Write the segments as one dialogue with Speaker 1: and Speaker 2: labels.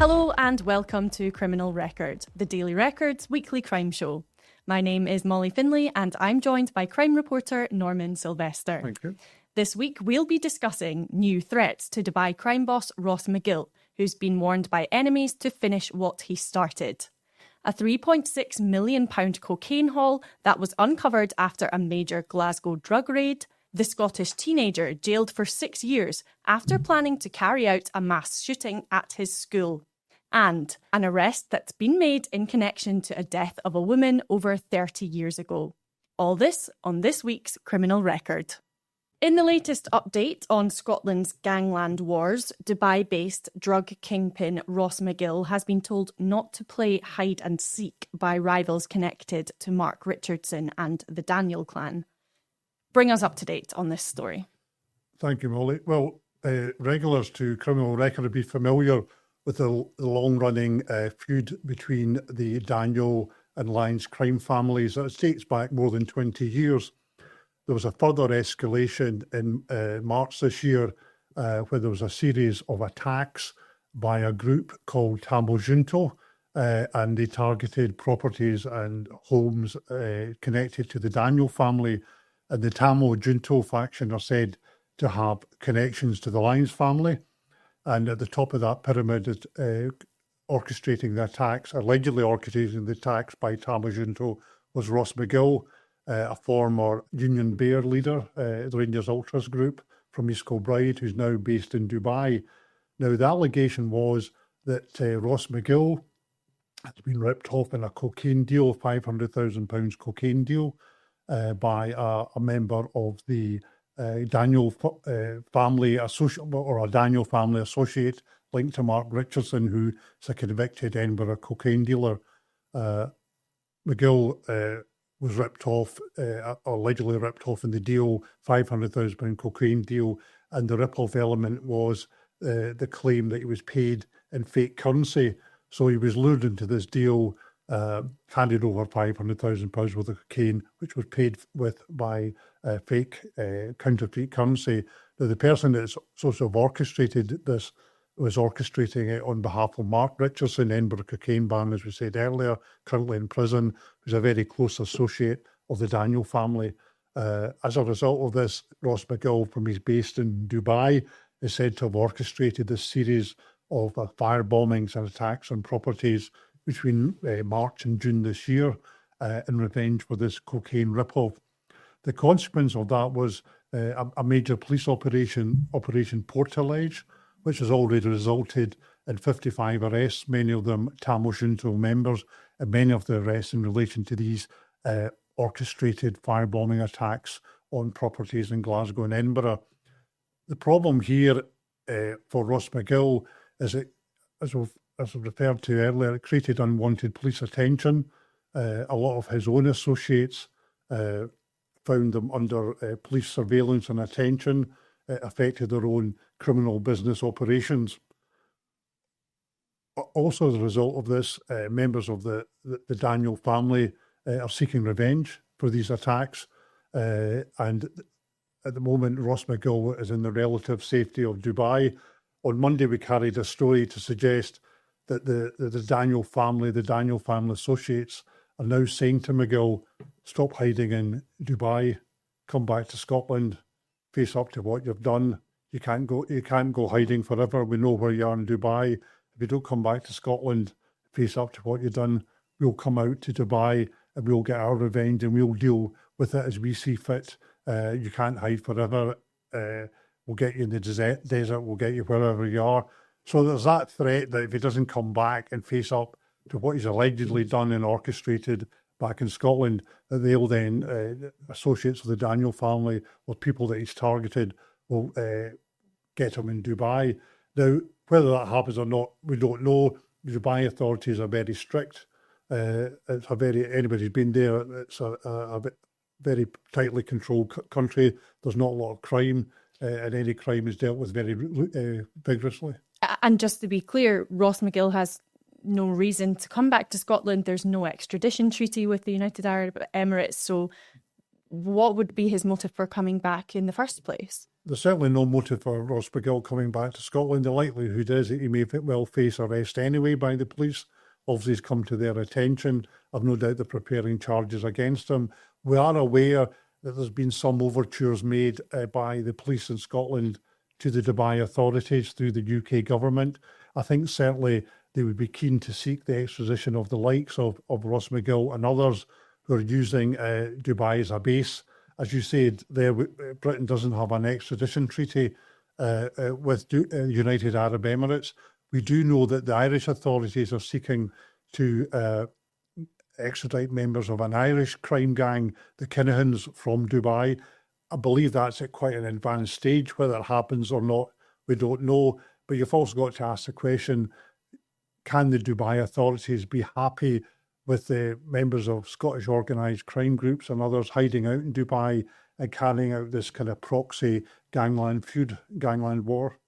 Speaker 1: Hello and welcome to Criminal Record, the Daily Record's weekly crime show. My name is Molly Finlay and I'm joined by crime reporter Norman Silvester.
Speaker 2: Thank you.
Speaker 1: This week we'll be discussing new threats to Dubai crime boss Ross McGill, who's been warned by enemies to finish what he started. A £3.6 million cocaine haul that was uncovered after a major Glasgow drug raid, the Scottish teenager jailed for 6 years after planning to carry out a mass shooting at his school, and an arrest that's been made in connection to a death of a woman over 30 years ago. All this on this week's Criminal Record. In the latest update on Scotland's gangland wars, Dubai-based drug kingpin Ross McGill has been told not to play hide and seek by rivals connected to Mark Richardson and the Daniel clan. Bring us up to date on this story.
Speaker 2: Thank you, Molly. Well, regulars to Criminal Record will be familiar with the long-running feud between the Daniel and Lyons crime families that dates back more than 20 years. There was a further escalation in March this year where there was a series of attacks by a group called Tamil Junto, and they targeted properties and homes connected to the Daniel family. And the Tamil Junto faction are said to have connections to the Lyons family. And at the top of that pyramid is orchestrating the attacks, allegedly orchestrating the attacks by Tamil Junto, was Ross McGill, a former Union Bear leader, the Rangers Ultras group from East Kilbride, who's now based in Dubai. Now, the allegation was that Ross McGill had been ripped off in a cocaine deal, £500,000 cocaine deal, by a member of the Daniel family associate, or a Daniel family associate linked to Mark Richardson, who's a convicted Edinburgh cocaine dealer. McGill was ripped off, allegedly ripped off in the deal, £500,000 cocaine deal, and the rip-off element was the claim that he was paid in fake currency. So he was lured into this deal, handed over £500,000 worth of cocaine, which was paid with by fake counterfeit currency. Now, the person that's sort of orchestrated this was orchestrating it on behalf of Mark Richardson, Edinburgh cocaine baron, as we said earlier, currently in prison, who's a very close associate of the Daniel family. As a result of this, Ross McGill, from he's based in Dubai, is said to have orchestrated this series of fire bombings and attacks on properties between March and June this year in revenge for this cocaine ripoff. The consequence of that was a major police operation, Operation Portaledge, which has already resulted in 55 arrests, many of them Tamil Junto members, and many of the arrests in relation to these orchestrated firebombing attacks on properties in Glasgow and Edinburgh. The problem here for Ross McGill is that, as I referred to earlier, it created unwanted police attention. A lot of his own associates found them under police surveillance and attention. It affected their own criminal business operations. Also, as a result of this, members of the Daniel family are seeking revenge for these attacks. And at the moment, Ross McGill is in the relative safety of Dubai. On Monday, we carried a story to suggest that the Daniel family associates are now saying to McGill, stop hiding in Dubai, come back to Scotland, face up to what you've done. You can't go hiding forever. We know where you are in Dubai. If you don't come back to Scotland, face up to what you've done, we'll come out to Dubai and we'll get our revenge and we'll deal with it as we see fit. You can't hide forever. We'll get you in the desert. We'll get you wherever you are. So there's that threat that if he doesn't come back and face up to what he's allegedly done and orchestrated back in Scotland, that they'll then, associates of the Daniel family or people that he's targeted, will get him in Dubai. Now, whether that happens or not, we don't know. The Dubai authorities are very strict. Anybody's been there, it's a very tightly controlled country. There's not a lot of crime, and any crime is dealt with very vigorously.
Speaker 1: And just to be clear, Ross McGill has no reason to come back to Scotland. There's no extradition treaty with the United Arab Emirates. So what would be his motive for coming back in the first place?
Speaker 2: there's certainly no motive for Ross McGill coming back to Scotland. The likelihood is that he may well face arrest anyway by the police. Obviously, it's come to their attention. I've no doubt they're preparing charges against him. We are aware that there's been some overtures made by the police in Scotland to the Dubai authorities through the UK government. I think certainly they would be keen to seek the extradition of the likes of Ross McGill and others who are using Dubai as a base. As you said, Britain doesn't have an extradition treaty with United Arab Emirates. We do know that the Irish authorities are seeking to extradite members of an Irish crime gang, the Kinahans, from Dubai. I believe that's at quite an advanced stage. Whether it happens or not, we don't know. But you've also got to ask the question, can the Dubai authorities be happy with the members of Scottish organised crime groups and others hiding out in Dubai and carrying out this kind of proxy gangland feud, gangland war?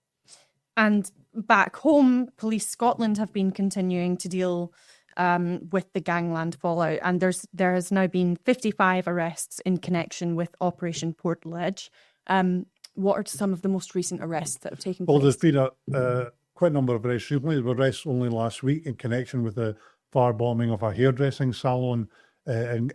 Speaker 1: And back home, Police Scotland have been continuing to deal with the gangland fallout, and there has now been 55 arrests in connection with Operation Portaledge. What are some of the most recent arrests that have taken place?
Speaker 2: Well, there's been quite a number of arrests recently. There were arrests only last week in connection with the firebombing of a hairdressing salon in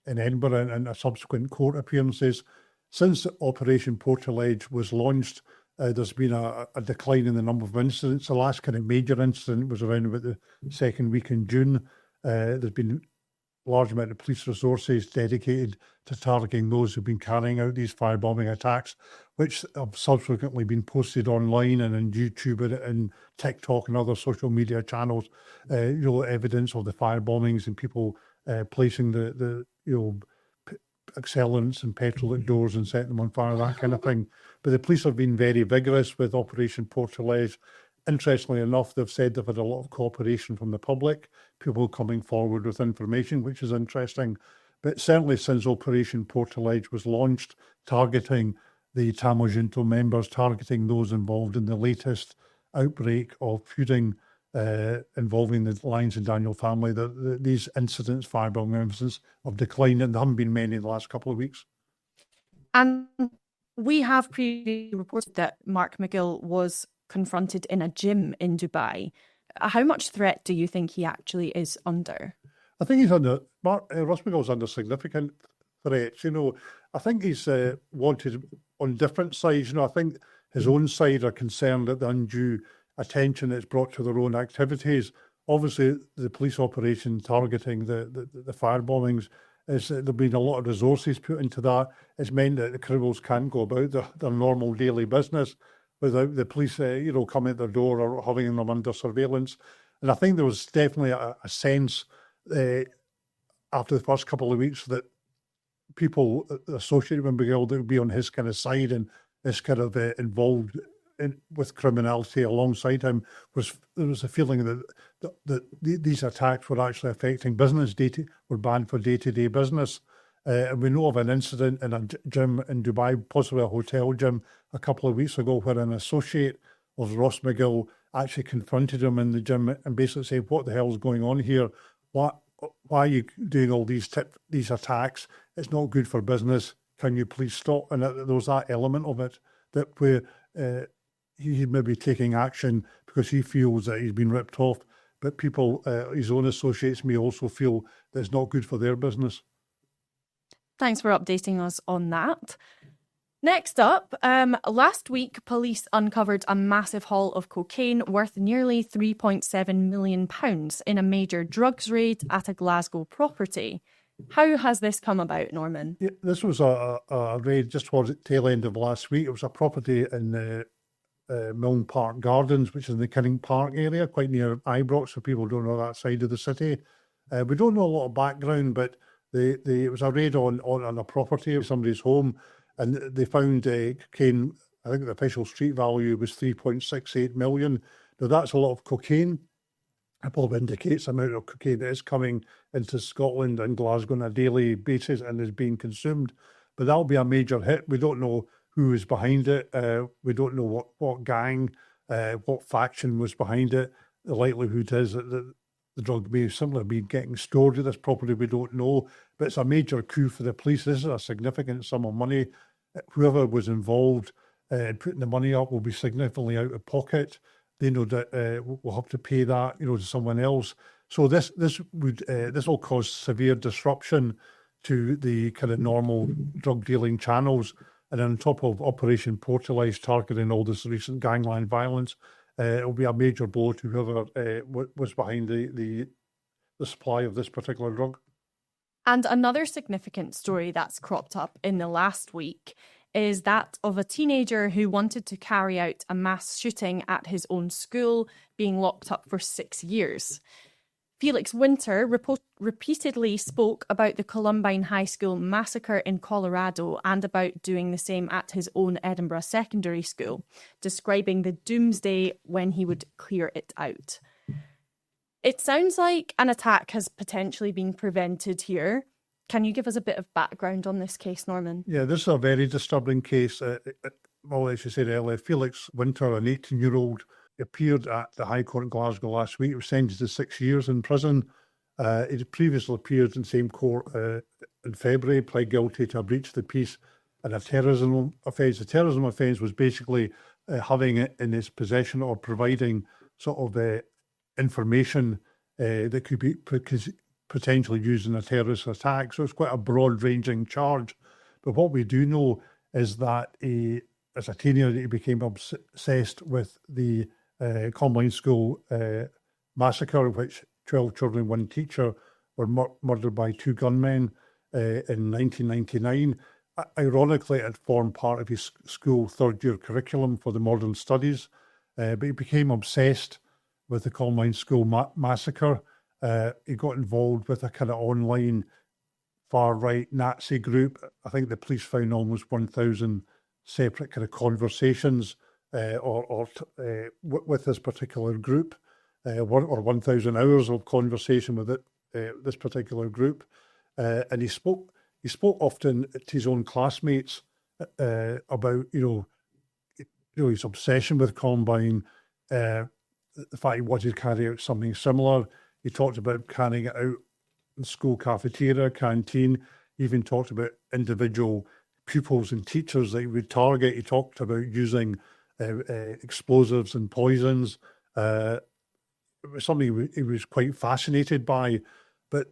Speaker 2: Edinburgh and subsequent court appearances. Since Operation Portaledge was launched, there's been a decline in the number of incidents. The last kind of major incident was around about the second week in June. There's been a large amount of police resources dedicated to targeting those who've been carrying out these firebombing attacks, which have subsequently been posted online and on YouTube and TikTok and other social media channels. Evidence of the firebombings and people placing the accelerants and petrol at doors and setting them on fire, that kind of thing. But the police have been very vigorous with Operation Portaledge. Interestingly enough, they've said they've had a lot of cooperation from the public, people coming forward with information, which is interesting. But certainly since Operation Portaledge was launched, targeting the Tamil Junto members, targeting those involved in the latest outbreak of feuding involving the Lyons-Daniel family, these incidents, firebombing incidents, have declined, and there haven't been many in the last couple of weeks.
Speaker 1: And we have previously reported that Mark McGill was confronted in a gym in Dubai. How much threat do you think he actually is under?
Speaker 2: I think he's under, Ross McGill's under significant threats. I think he's wanted on different sides. I think his own side are concerned at the undue attention it's brought to their own activities. Obviously, the police operation targeting the firebombings, there's been a lot of resources put into that. It's meant that the criminals can't go about their normal daily business without the police, coming at their door or having them under surveillance. And I think there was definitely a sense after the first couple of weeks that people associated with McGill that would be on his kind of side and this kind of involved with criminality alongside him, there was a feeling that these attacks were actually affecting business, were banned for day-to-day business. And we know of an incident in a gym in Dubai, possibly a hotel gym, a couple of weeks ago, where an associate of Ross McGill actually confronted him in the gym and basically said, "What the hell is going on here? Why are you doing all these attacks? It's not good for business. Can you please stop?" And there was that element of it that where he may be taking action because he feels that he's been ripped off, but people, his own associates, may also feel that it's not good for their business.
Speaker 1: Thanks for updating us on that. Next up, last week, police uncovered a massive haul of cocaine worth nearly £3.7 million in a major drugs raid at a Glasgow property. How has this come about, Norman?
Speaker 2: Yeah, this was a raid just towards the tail end of last week. It was a property in Milne Park Gardens, which is in the Kinning Park area, quite near Ibrox, so people don't know that side of the city. We don't know a lot of background, but it was a raid on a property of somebody's home, and they found cocaine. I think the official street value was 3.68 million. Now, that's a lot of cocaine. It probably indicates the amount of cocaine that is coming into Scotland and Glasgow on a daily basis and is being consumed. But that'll be a major hit. We don't know who is behind it. We don't know what gang, what faction was behind it. The likelihood is that the drug may simply be getting stored at this property. We don't know. But it's a major coup for the police. This is a significant sum of money. whoever was involved in putting the money up will be significantly out of pocket. They know that we'll have to pay that, to someone else. So this will cause severe disruption to the kind of normal drug dealing channels. And on top of Operation Portaledge targeting all this recent gangland violence, it will be a major blow to whoever was behind the supply of this particular drug.
Speaker 1: And another significant story that's cropped up in the last week is that of a teenager who wanted to carry out a mass shooting at his own school, being locked up for 6 years. Felix Winter repeatedly spoke about the Columbine High School massacre in Colorado and about doing the same at his own Edinburgh secondary school, describing the doomsday when he would clear it out. It sounds like an attack has potentially been prevented here. Can you give us a bit of background on this case, Norman?
Speaker 2: Yeah, this is a very disturbing case. Well, as you said earlier, Felix Winter, an 18-year-old, appeared at the High Court in Glasgow last week. He was sentenced to 6 years in prison. He had previously appeared in the same court in February, pled guilty to a breach of the peace and a terrorism offence. The terrorism offence was basically having it in his possession or providing sort of information that could be potentially used in a terrorist attack. So it's quite a broad-ranging charge. But what we do know is that as a teenager, he became obsessed with the Columbine School massacre, in which 12 children and one teacher were murdered by 2 gunmen in 1999. Ironically, it formed part of his school third-year curriculum for the modern studies, but he became obsessed with the Columbine School massacre. He got involved with a kind of online far-right Nazi group. I think the police found almost 1,000 separate kind of conversations with this particular group, or 1,000 hours of conversation with this particular group. And he spoke often to his own classmates about his obsession with Columbine, the fact he wanted to carry out something similar. He talked about carrying it out in the school cafeteria, canteen. He even talked about individual pupils and teachers that he would target. He talked about using explosives and poisons. It was something he was quite fascinated by. But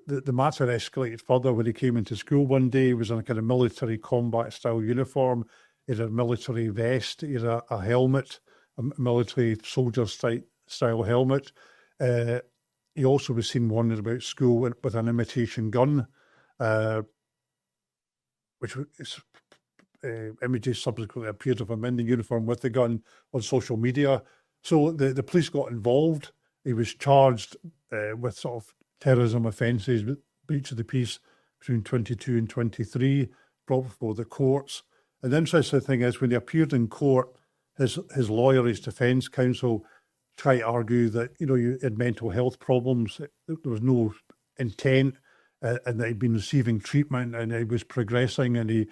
Speaker 2: the matter escalated further when he came into school one day. He was in a kind of military combat style uniform. He had a military vest. He had a helmet, a military soldier style helmet. He also was seen wandering about school with an imitation gun, which images subsequently appeared of him in the uniform with the gun on social media. So the police got involved. He was charged with sort of terrorism offences, breach of the peace between 22 and 23, brought before the courts. And the interesting thing is, when he appeared in court, his lawyer, his defence counsel, tried to argue that, you had mental health problems, there was no intent, and that he'd been receiving treatment and he was progressing, and he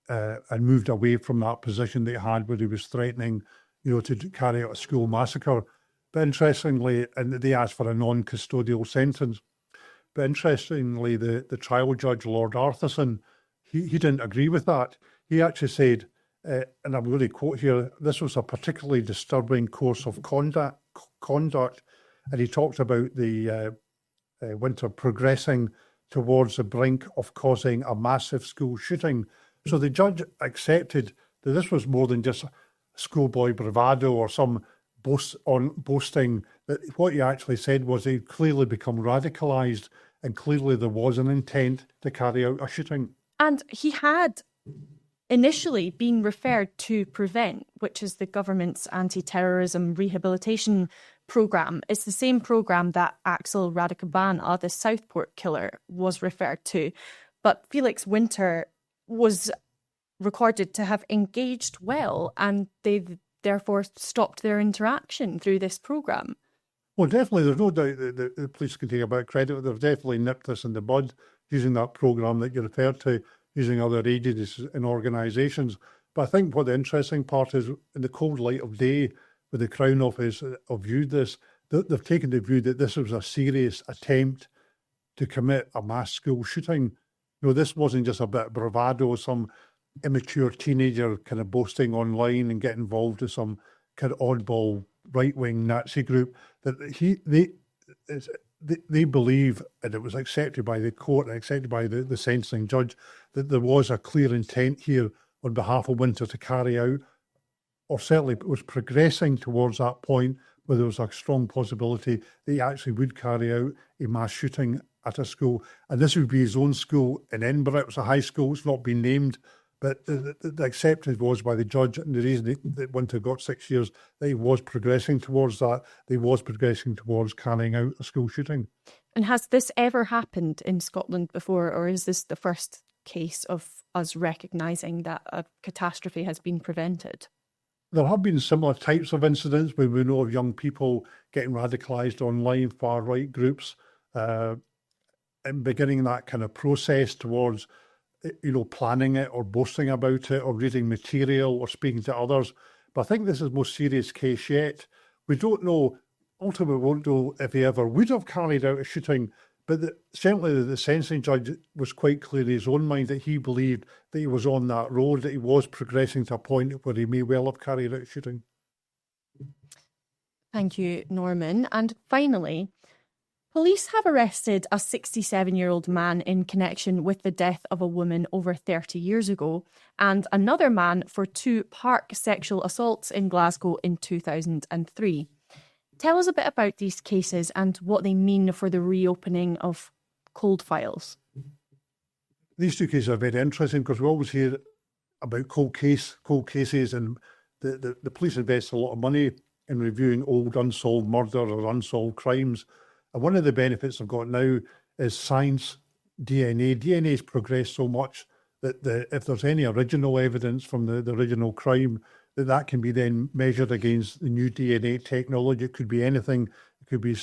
Speaker 2: and moved away from that position that he had where he was threatening, to carry out a school massacre. But interestingly, and they asked for a non-custodial sentence. But interestingly, the trial judge, Lord Arthurson, he didn't agree with that. He actually said, and I'm going to quote here, this was a particularly disturbing course of conduct, and he talked about the Winter progressing towards the brink of causing a massive school shooting. So the judge accepted that this was more than just schoolboy bravado or some boasting. That what he actually said was he'd clearly become radicalised, and clearly there was an intent to carry out a shooting.
Speaker 1: And he had initially been referred to PREVENT, which is the government's anti-terrorism rehabilitation programme. It's the same programme that Axel Radicabana, the Southport killer, was referred to. But Felix Winter was recorded to have engaged well, and they therefore stopped their interaction through this programme.
Speaker 2: Well, definitely, there's no doubt that the police can take a bit of credit. They've definitely nipped this in the bud using that programme that you referred to, using other agencies and organisations. But I think what the interesting part is, in the cold light of day, with the Crown Office have viewed this, they've taken the view that this was a serious attempt to commit a mass school shooting. This wasn't just a bit of bravado, some immature teenager kind of boasting online and get involved in some kind of oddball right-wing Nazi group, that they believe, and it was accepted by the court and accepted by the sentencing judge, that there was a clear intent here on behalf of Winter to carry out, or certainly was progressing towards that point where there was a strong possibility that he actually would carry out a mass shooting at a school. And this would be his own school in Edinburgh. It was a high school, it's not been named, but the acceptance was by the judge, and the reason that Winter got 6 years, that he was progressing towards that, that he was progressing towards carrying out a school shooting.
Speaker 1: And has this ever happened in Scotland before, or is this the first case of us recognising that a catastrophe has been prevented?
Speaker 2: There have been similar types of incidents where we know of young people getting radicalised online, far-right groups, and beginning that kind of process towards, planning it or boasting about it or reading material or speaking to others. But I think this is the most serious case yet. We don't know, ultimately we won't know if he ever would have carried out a shooting, but certainly the sentencing judge was quite clear in his own mind that he believed that he was on that road, that he was progressing to a point where he may well have carried out a shooting.
Speaker 1: Thank you, Norman. And finally, police have arrested a 67-year-old man in connection with the death of a woman over 30 years ago, and another man for 2 park sexual assaults in Glasgow in 2003. Tell us a bit about these cases and what they mean for the reopening of cold files.
Speaker 2: These 2 cases are very interesting because we always hear about cold cases, and the police invest a lot of money in reviewing old unsolved murder or unsolved crimes. And one of the benefits they've got now is science, DNA. DNA has progressed so much that if there's any original evidence from the original crime, that can be then measured against the new DNA technology. It could be anything. It could be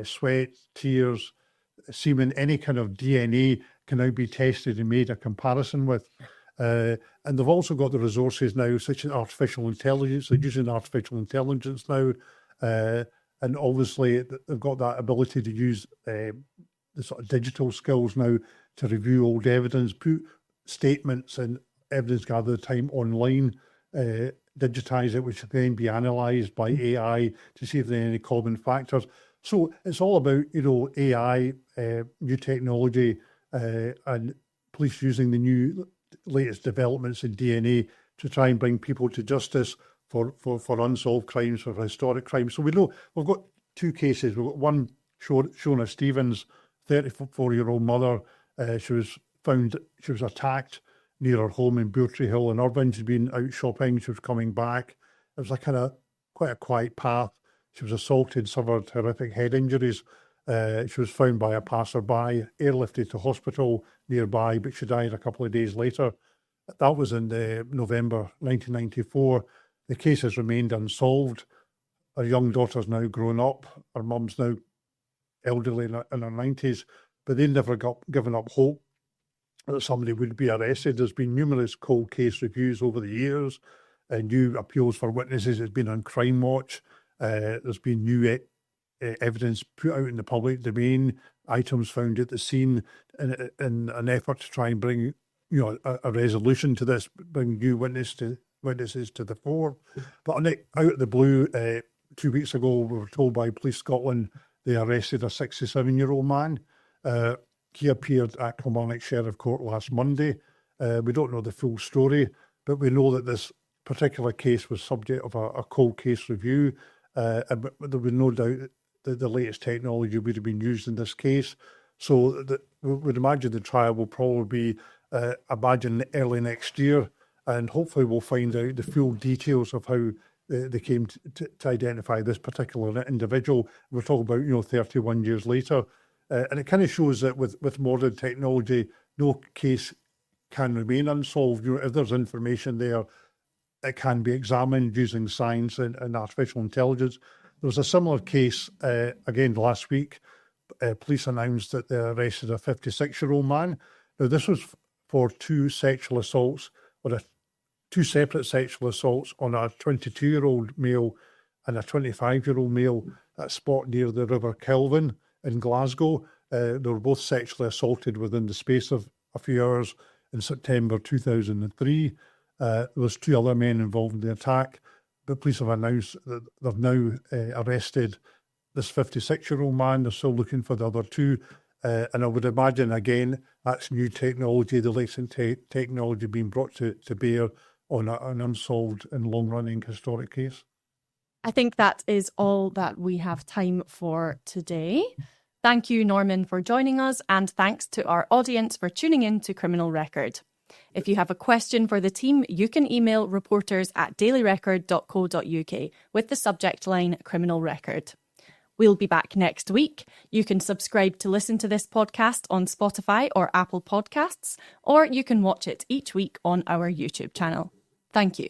Speaker 2: sweat, tears, semen, any kind of DNA can now be tested and made a comparison with. And they've also got the resources now, such as artificial intelligence. They're using artificial intelligence now. And obviously they've got that ability to use the sort of digital skills now to review old evidence, put statements and evidence gathered time online, digitise it, which can then be analysed by AI to see if there are any common factors. So it's all about, AI, new technology, and police using the latest developments in DNA to try and bring people to justice for unsolved crimes, for historic crimes. So we know we've got 2 cases. We've got one, Shona Stevens, 34-year-old mother. She was attacked near her home in Buttery Hill in Irvine. She'd been out shopping. She was coming back. It was quite a quiet path. She was assaulted, suffered horrific head injuries. She was found by a passerby, airlifted to hospital nearby, but she died a couple of days later. That was in November 1994. The case has remained unsolved. Her young daughter's now grown up. Her mum's now elderly in her 90s, but they never got given up hope that somebody would be arrested. There's been numerous cold case reviews over the years, new appeals for witnesses. It's been on Crime Watch. There's been new evidence put out in the public domain, items found at the scene in an effort to try and bring a resolution to this, bring new witnesses to the fore. But out of the blue, 2 weeks ago, we were told by Police Scotland they arrested a 67-year-old man. He appeared at Kilmarnock Sheriff Court last Monday. We don't know the full story, but we know that this particular case was subject of a cold case review, and there was no doubt that the latest technology would have been used in this case. So we would imagine the trial will probably be, early next year, and hopefully we'll find out the full details of how they came to identify this particular individual. We're talking about 31 years later. And it kind of shows that with modern technology, no case can remain unsolved. If there's information there, it can be examined using science and artificial intelligence. There was a similar case, again, last week. Police announced that they arrested a 56-year-old man. Now, this was for 2 sexual assaults, or 2 separate sexual assaults on a 22-year-old male and a 25-year-old male at a spot near the River Kelvin in Glasgow. They were both sexually assaulted within the space of a few hours. in September 2003. There was 2 other men involved in the attack, but police have announced that they've now arrested this 56-year-old man. They're still looking for the other 2. And I would imagine, again, that's new technology, the latest technology being brought to bear on an unsolved and long-running historic case.
Speaker 1: I think that is all that we have time for today. Thank you, Norman, for joining us, and thanks to our audience for tuning in to Criminal Record. If you have a question for the team, you can email reporters@dailyrecord.co.uk with the subject line Criminal Record. We'll be back next week. You can subscribe to listen to this podcast on Spotify or Apple Podcasts, or you can watch it each week on our YouTube channel. Thank you.